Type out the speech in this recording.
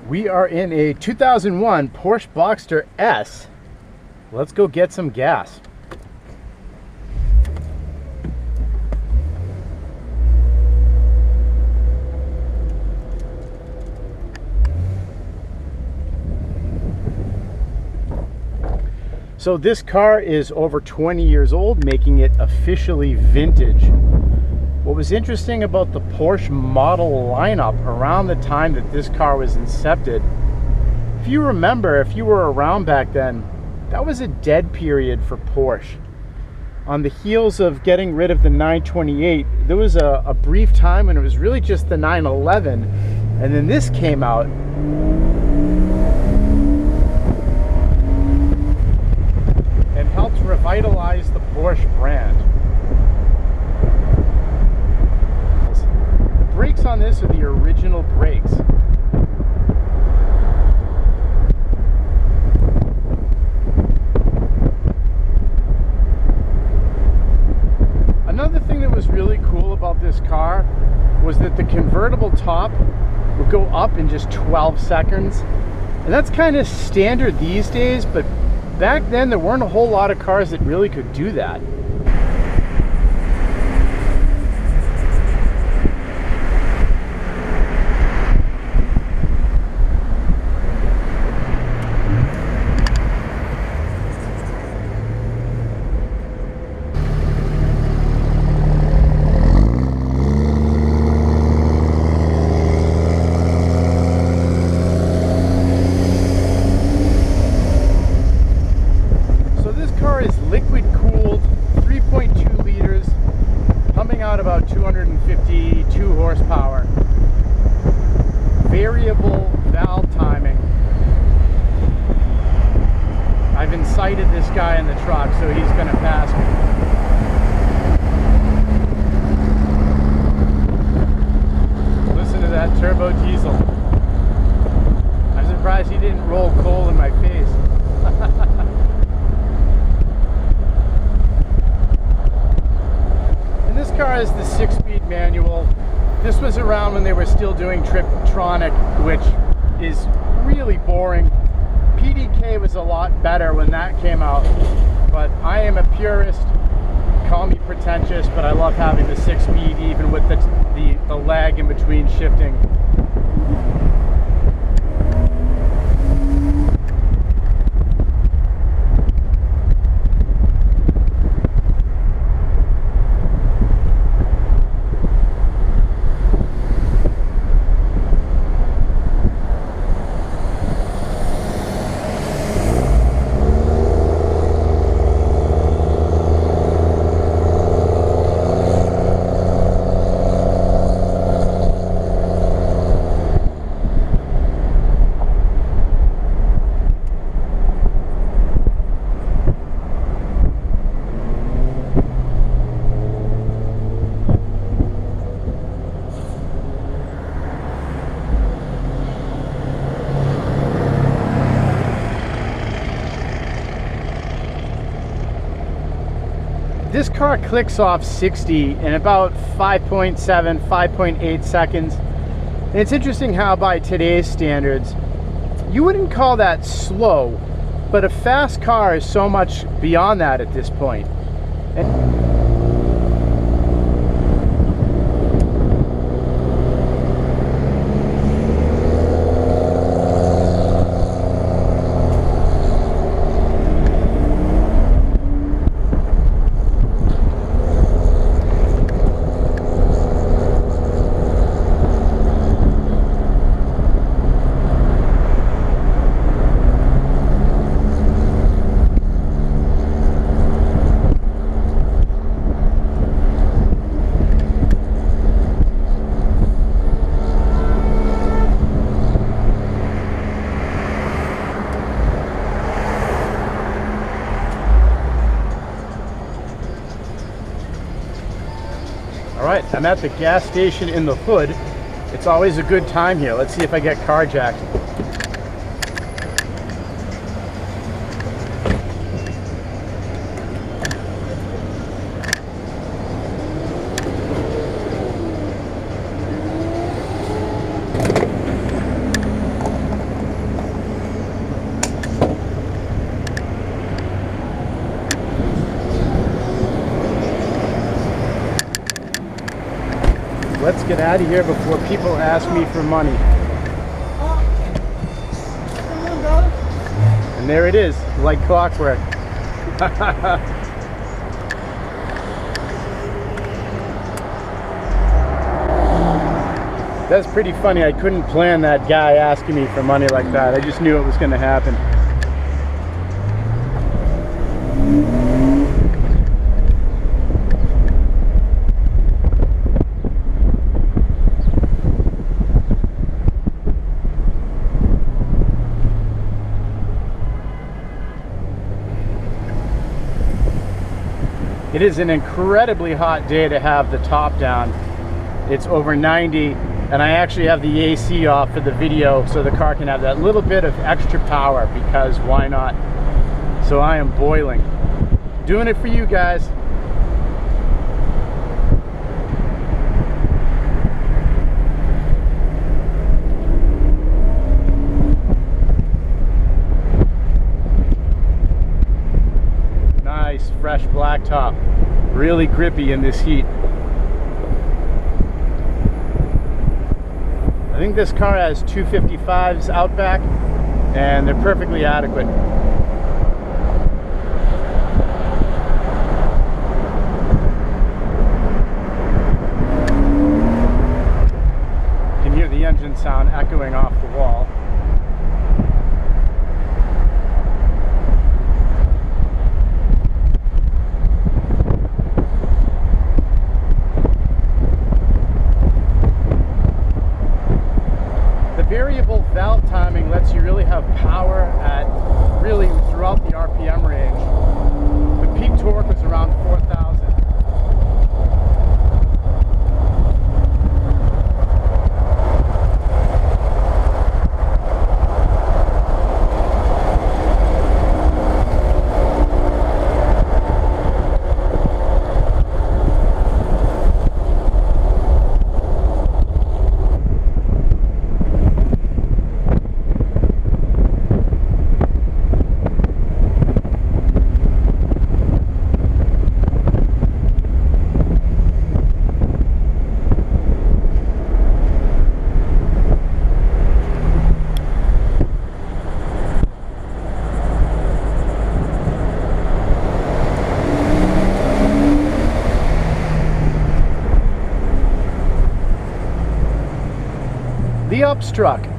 We are in a 2001 Porsche Boxster S. Let's go get some gas. So this car is over 20 years old, making it officially vintage. What was interesting about the Porsche model lineup around the time that this car was incepted, if you remember, if you were around back then, that was a dead period for Porsche. On the heels of getting rid of the 928, there was a brief time when it was really just the 911, and then this came out. And helped revitalize the Porsche brand. The brakes on this are the original brakes. Another thing that was really cool about this car was that the convertible top would go up in just 12 seconds. And that's kind of standard these days, but back then there weren't a whole lot of cars that really could do that. Liquid cooled, 3.2 liters, pumping out about 252 horsepower. Variable valve timing. I've incited this guy in the truck, so he's going to pass me. Listen to that turbo diesel. I'm surprised he didn't roll coal in my face. This car is the 6-speed manual. This was around when they were still doing Triptronic, which is really boring. PDK was a lot better when that came out, but I am a purist. Call me pretentious, but I love having the 6-speed even with the lag in between shifting. This car clicks off 60 in about 5.7, 5.8 seconds. And it's interesting how by today's standards, you wouldn't call that slow, but a fast car is so much beyond that at this point. Alright, I'm at the gas station in the hood. It's always a good time here. Let's see if I get carjacked. get out of here before people ask me for money. And there it is, like clockwork. That's pretty funny. I couldn't plan that guy asking me for money like that. I just knew it was going to happen. It is an incredibly hot day to have the top down. It's over 90, and I actually have the AC off for the video so the car can have that little bit of extra power, because why not? So I am boiling. Doing it for you guys. Nice fresh blacktop, really grippy in this heat. I think this car has 255s out back, and they're perfectly adequate. You can hear the engine sound echoing off the wall. Variable valve timing lets you really have power at really throughout the RPM range. The peak torque was around 4,000. The Upstruck